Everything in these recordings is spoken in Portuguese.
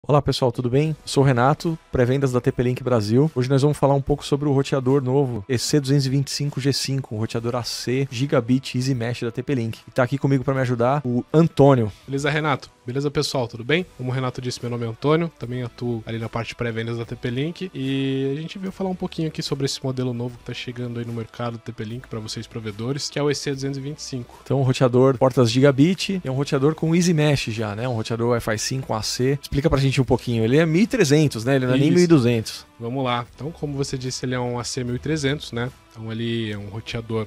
Olá pessoal, tudo bem? Eu sou o Renato, pré-vendas da TP-Link Brasil. Hoje nós vamos falar um pouco sobre o roteador novo EC225G5, um roteador AC Gigabit Easy Mesh da TP-Link. E tá aqui comigo para me ajudar o Antônio. Beleza, Renato? Beleza, pessoal? Tudo bem? Como o Renato disse, meu nome é Antônio, também atuo ali na parte de pré-vendas da TP-Link e a gente veio falar um pouquinho aqui sobre esse modelo novo que tá chegando aí no mercado da TP-Link para vocês provedores, que é o EC225. Então, um roteador portas Gigabit, é um roteador com Easy Mesh já, né? Um roteador Wi-Fi 5 AC. Explica pra gente um pouquinho. Ele é 1300, né? Ele não é nem 1200. Vamos lá. Então, como você disse, ele é um AC 1300, né? Então, ele é um roteador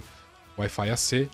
Wi-Fi AC.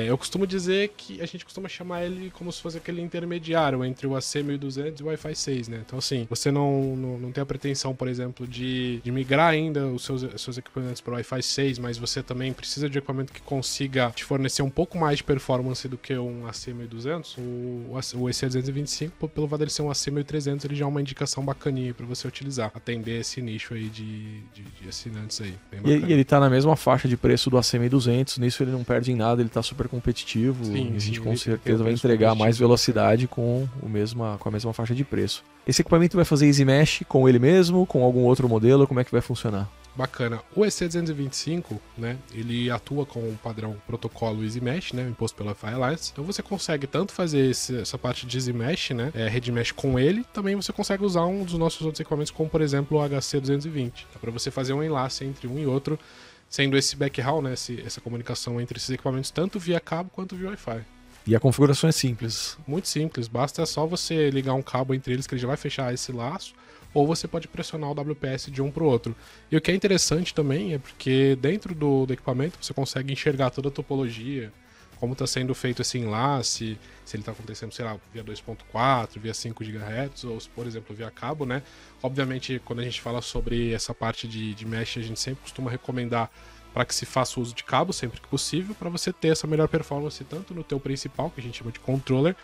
Eu costumo dizer que a gente costuma chamar ele como se fosse aquele intermediário entre o AC 1200 e o Wi-Fi 6, né? Então, assim, você não tem a pretensão, por exemplo, de migrar ainda os seus equipamentos para o Wi-Fi 6, mas você também precisa de equipamento que consiga te fornecer um pouco mais de performance do que um AC 1200. O EC225, pelo fato dele ser um AC 1300, ele já é uma indicação bacaninha para você utilizar, atender esse nicho aí de assinantes aí. E ele tá na mesma faixa de preço do AC 1200, nisso ele não perde em nada, ele tá super competitivo. Sim, e a gente com certeza vai entregar mais velocidade com a mesma faixa de preço. Esse equipamento vai fazer Easy Mesh com ele mesmo, com algum outro modelo? Como é que vai funcionar? Bacana. O EC225, né, ele atua com o padrão protocolo Easy Mesh, né, imposto pela Wi-Fi Alliance. Então você consegue tanto fazer essa parte de Easy Mesh, né, Rede Mesh com ele, também você consegue usar um dos nossos outros equipamentos, como por exemplo o HC220. Dá para você fazer um enlace entre um e outro, sendo esse backhaul, né, essa comunicação entre esses equipamentos, tanto via cabo quanto via Wi-Fi. E a configuração é simples? Muito simples, basta só você ligar um cabo entre eles que ele já vai fechar esse laço, ou você pode pressionar o WPS de um para o outro. E o que é interessante também é porque dentro do equipamento você consegue enxergar toda a topologia, como está sendo feito esse enlace, se ele está acontecendo, sei lá, via 2.4, via 5 GHz, ou, por exemplo, via cabo, né? Obviamente, quando a gente fala sobre essa parte de mesh, a gente sempre costuma recomendar para que se faça uso de cabo sempre que possível, para você ter essa melhor performance tanto no teu principal, que a gente chama de controller,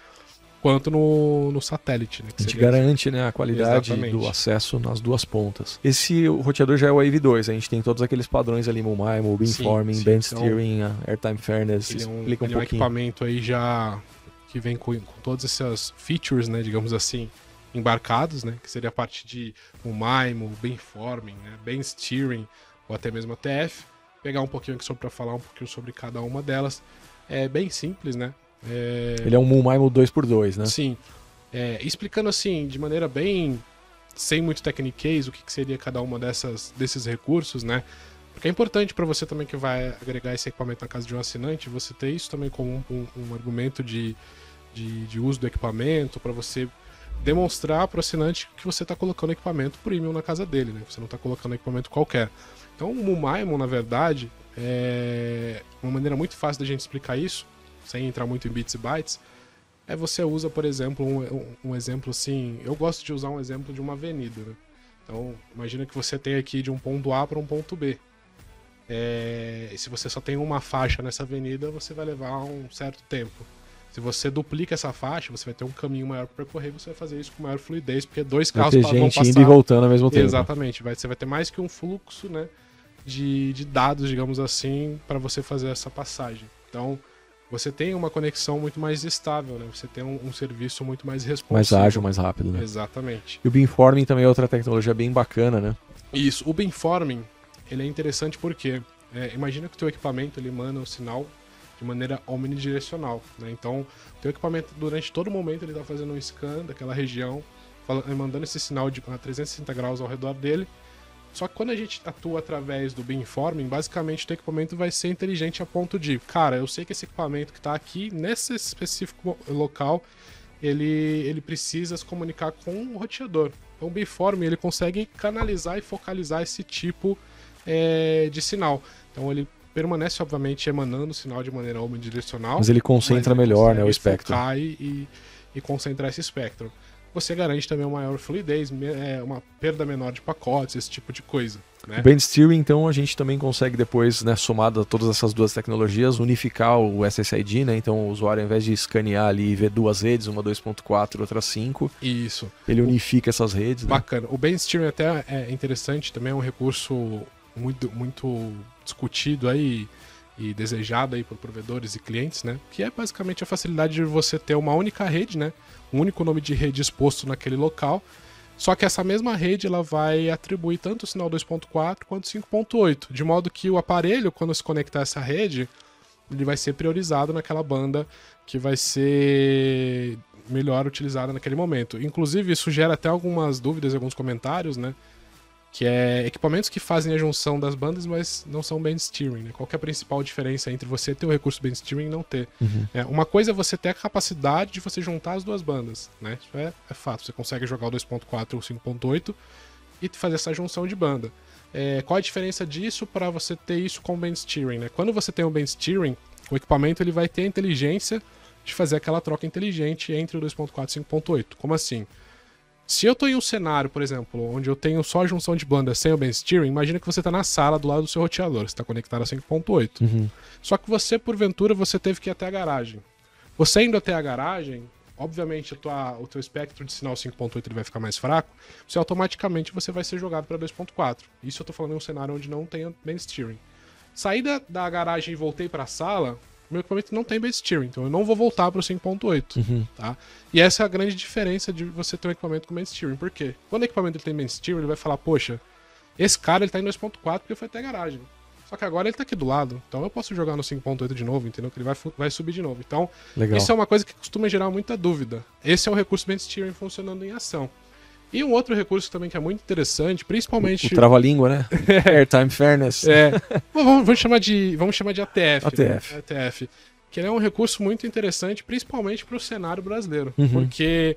quanto no satélite. Né, a gente garante, né, a qualidade do acesso nas duas pontas. Esse roteador já é o Wave 2, a gente tem todos aqueles padrões ali, MoMIMO, Beamforming, Band Steering, Airtime Fairness. Ele Explica um pouquinho. É um equipamento aí já que vem com todas essas features, né, digamos assim, embarcados, né, que seria a parte de MoMIMO, Beamforming, né, Band Steering, ou até mesmo ATF. Pegar um pouquinho aqui para falar um pouquinho sobre cada uma delas. É bem simples, né? Ele é um MoMIMO 2x2, né? Sim. Explicando assim, de maneira bem... sem muito techniquez, o que seria cada uma desses recursos, né? Porque é importante para você também que vai agregar esse equipamento na casa de um assinante, você ter isso também como um argumento de uso do equipamento, para você demonstrar para o assinante que você está colocando equipamento premium na casa dele, né? Você não está colocando equipamento qualquer. Então o MoMIMO, na verdade, é uma maneira muito fácil da gente explicar isso, sem entrar muito em bits e bytes, você usa, por exemplo, um exemplo assim, eu gosto de usar um exemplo de uma avenida, né? Então, imagina que você tem aqui de um ponto A para um ponto B. E se você só tem uma faixa nessa avenida, você vai levar um certo tempo. Se você duplica essa faixa, você vai ter um caminho maior para percorrer, você vai fazer isso com maior fluidez, porque dois carros vão passar... Vai ter gente indo e voltando ao mesmo tempo. Exatamente, você vai ter mais que um fluxo, né, de dados, digamos assim, para você fazer essa passagem. Então, você tem uma conexão muito mais estável, né? Você tem um serviço muito mais responsivo. Mais ágil, mais rápido, né? Exatamente. E o Beamforming também é outra tecnologia bem bacana, né? Isso. O Beamforming, ele é interessante porque imagina que o teu equipamento ele emana o sinal de maneira omnidirecional, né? Então, o teu equipamento, durante todo momento, ele está fazendo um scan daquela região, mandando esse sinal de 360 graus ao redor dele. Só que quando a gente atua através do Beamforming, basicamente o teu equipamento vai ser inteligente a ponto de, cara, eu sei que esse equipamento que está aqui, nesse específico local, ele precisa se comunicar com um roteador. Então o Beamforming, ele consegue canalizar e focalizar esse tipo de sinal. Então ele permanece, obviamente, emanando o sinal de maneira omnidirecional. Mas ele concentra melhor, né, o espectro. Focar e concentrar esse espectro. Você garante também uma maior fluidez, uma perda menor de pacotes, esse tipo de coisa. Né? O Band Steering, então, a gente também consegue depois, né, somado a todas essas duas tecnologias, unificar o SSID, né? Então o usuário, ao invés de escanear ali e ver duas redes, uma 2.4, outra 5, isso, ele unifica essas redes. Bacana. Né? O Band Steering até é interessante, também é um recurso muito, muito discutido aí e desejada aí por provedores e clientes, né? Que é basicamente a facilidade de você ter uma única rede, né? Um único nome de rede exposto naquele local. Só que essa mesma rede ela vai atribuir tanto o sinal 2.4 quanto 5.8, de modo que o aparelho, quando se conectar a essa rede, ele vai ser priorizado naquela banda que vai ser melhor utilizada naquele momento. Inclusive, isso gera até algumas dúvidas e alguns comentários, né? Que é equipamentos que fazem a junção das bandas, mas não são band steering, né? Qual que é a principal diferença entre você ter o recurso band steering e não ter? Uma coisa é você ter a capacidade de você juntar as duas bandas, né? Isso é fato. Você consegue jogar o 2.4 ou 5.8 e fazer essa junção de banda. Qual a diferença disso para você ter isso com band steering, né? Quando você tem o band steering, o equipamento ele vai ter a inteligência de fazer aquela troca inteligente entre o 2.4 e 5.8. Como assim? Se eu estou em um cenário, por exemplo, onde eu tenho só a junção de banda sem o band steering, imagina que você está na sala do lado do seu roteador, você está conectado a 5.8. Só que você, porventura, você teve que ir até a garagem. Você indo até a garagem, obviamente o teu espectro de sinal 5.8 ele vai ficar mais fraco, automaticamente você vai ser jogado para 2.4. Isso eu estou falando em um cenário onde não tem band steering. Saí da garagem e voltei para a sala, meu equipamento não tem band steering, então eu não vou voltar para o 5.8, tá? E essa é a grande diferença de você ter um equipamento com band steering. Por quê? Quando o equipamento ele tem band steering, ele vai falar, poxa, esse cara ele tá em 2.4 porque foi até a garagem. Só que agora ele tá aqui do lado, então eu posso jogar no 5.8 de novo, entendeu? Que ele vai subir de novo. Então, isso é uma coisa que costuma gerar muita dúvida. Esse é o recurso band steering funcionando em ação. E um outro recurso também que é muito interessante, principalmente... O trava-língua, né? Airtime Fairness. Vamos chamar de ATF. ATF. Né? ATF. Que ele é um recurso muito interessante, principalmente para o cenário brasileiro. Porque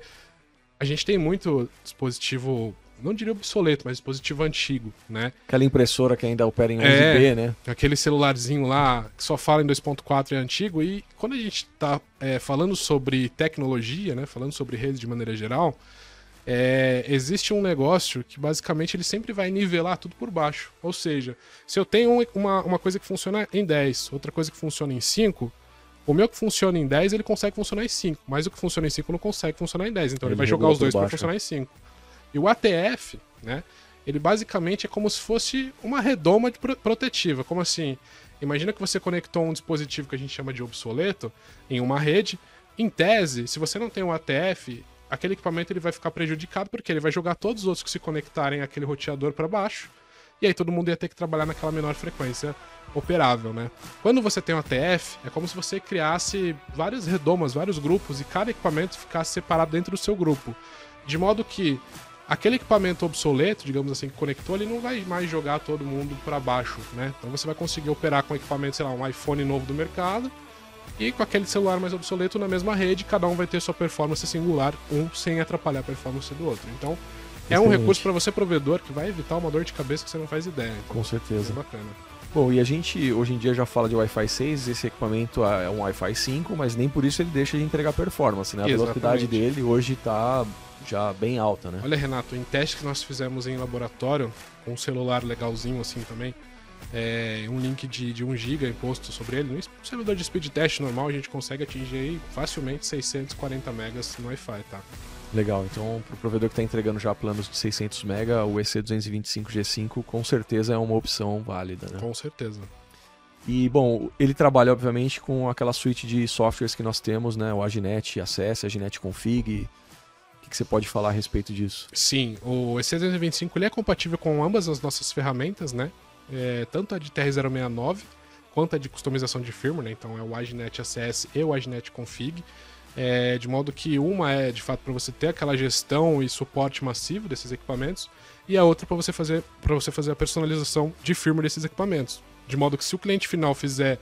a gente tem muito dispositivo, não diria obsoleto, mas dispositivo antigo, né? Aquela impressora que ainda opera em 11B, né? Aquele celularzinho lá que só fala em 2.4 é antigo. E quando a gente está falando sobre tecnologia, né? Falando sobre redes de maneira geral... existe um negócio que basicamente ele sempre vai nivelar tudo por baixo. Ou seja, se eu tenho uma coisa que funciona em 10, outra coisa que funciona em 5, o meu que funciona em 10 ele consegue funcionar em 5, mas o que funciona em 5 não consegue funcionar em 10. Então ele vai jogar os dois para funcionar em 5. E o ATF, né, ele basicamente é como se fosse uma redoma protetiva. Como assim? Imagina que você conectou um dispositivo que a gente chama de obsoleto em uma rede. Em tese, se você não tem um ATF, aquele equipamento ele vai ficar prejudicado porque ele vai jogar todos os outros que se conectarem àquele roteador para baixo, e aí todo mundo ia ter que trabalhar naquela menor frequência operável, né? Quando você tem um ATF, é como se você criasse várias redomas, vários grupos, e cada equipamento ficasse separado dentro do seu grupo, de modo que aquele equipamento obsoleto, digamos assim, que conectou, ele não vai mais jogar todo mundo para baixo, né? Então você vai conseguir operar com equipamento, sei lá, um iPhone novo do mercado, e com aquele celular mais obsoleto na mesma rede, cada um vai ter sua performance singular, sem atrapalhar a performance do outro. Então, é um recurso para você, provedor, que vai evitar uma dor de cabeça que você não faz ideia. Então, com certeza. É bacana. Bom, e a gente hoje em dia já fala de Wi-Fi 6, esse equipamento é um Wi-Fi 5, mas nem por isso ele deixa de entregar performance, né? A velocidade dele hoje está já bem alta, né? Olha, Renato, em testes que nós fizemos em laboratório, com um celular legalzinho assim também, um link de 1 GB imposto sobre ele. No servidor de speed test normal, a gente consegue atingir aí facilmente 640 megas no Wi-Fi, tá? Legal, então para o provedor que está entregando já planos de 600 MB, o EC225G5 com certeza é uma opção válida, né? Com certeza. E, bom, ele trabalha, obviamente, com aquela suite de softwares que nós temos, né? O Aginet Access, Aginet Config. O que você pode falar a respeito disso? Sim, o EC225 ele é compatível com ambas as nossas ferramentas, né? Tanto a de TR-069 quanto a de customização de firmware, né? Então é o Aginet Access e o Aginet Config. De modo que uma é de fato para você ter aquela gestão e suporte massivo desses equipamentos, e a outra para você fazer a personalização de firmware desses equipamentos. De modo que se o cliente final fizer,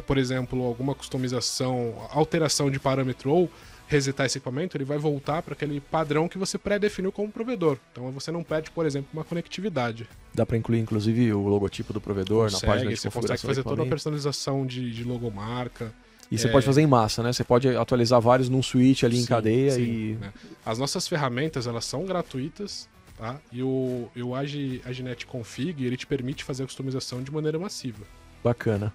por exemplo, alguma customização, alteração de parâmetro ou resetar esse equipamento, ele vai voltar para aquele padrão que você pré-definiu como provedor. Então você não perde, por exemplo, uma conectividade. Dá para incluir, inclusive, o logotipo do provedor na página de configuração. Você consegue fazer toda a personalização de logomarca. E você pode fazer em massa, né? Você pode atualizar vários num switch ali em cadeia. Sim, né? As nossas ferramentas, elas são gratuitas, tá? E o Aginet Config, ele te permite fazer a customização de maneira massiva. Bacana.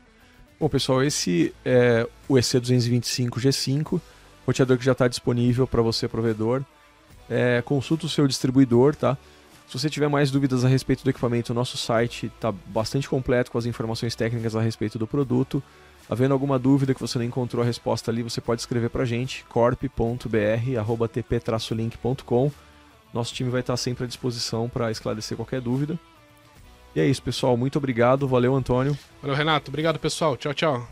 Bom, pessoal, esse é o EC225G5, roteador que já está disponível para você, provedor. Consulta o seu distribuidor, tá? Se você tiver mais dúvidas a respeito do equipamento, o nosso site está bastante completo com as informações técnicas a respeito do produto. Havendo alguma dúvida que você não encontrou a resposta ali, você pode escrever para a gente, corp.br@tp-link.com. Nosso time vai estar sempre à disposição para esclarecer qualquer dúvida. E é isso, pessoal. Muito obrigado. Valeu, Antônio. Valeu, Renato. Obrigado, pessoal. Tchau, tchau.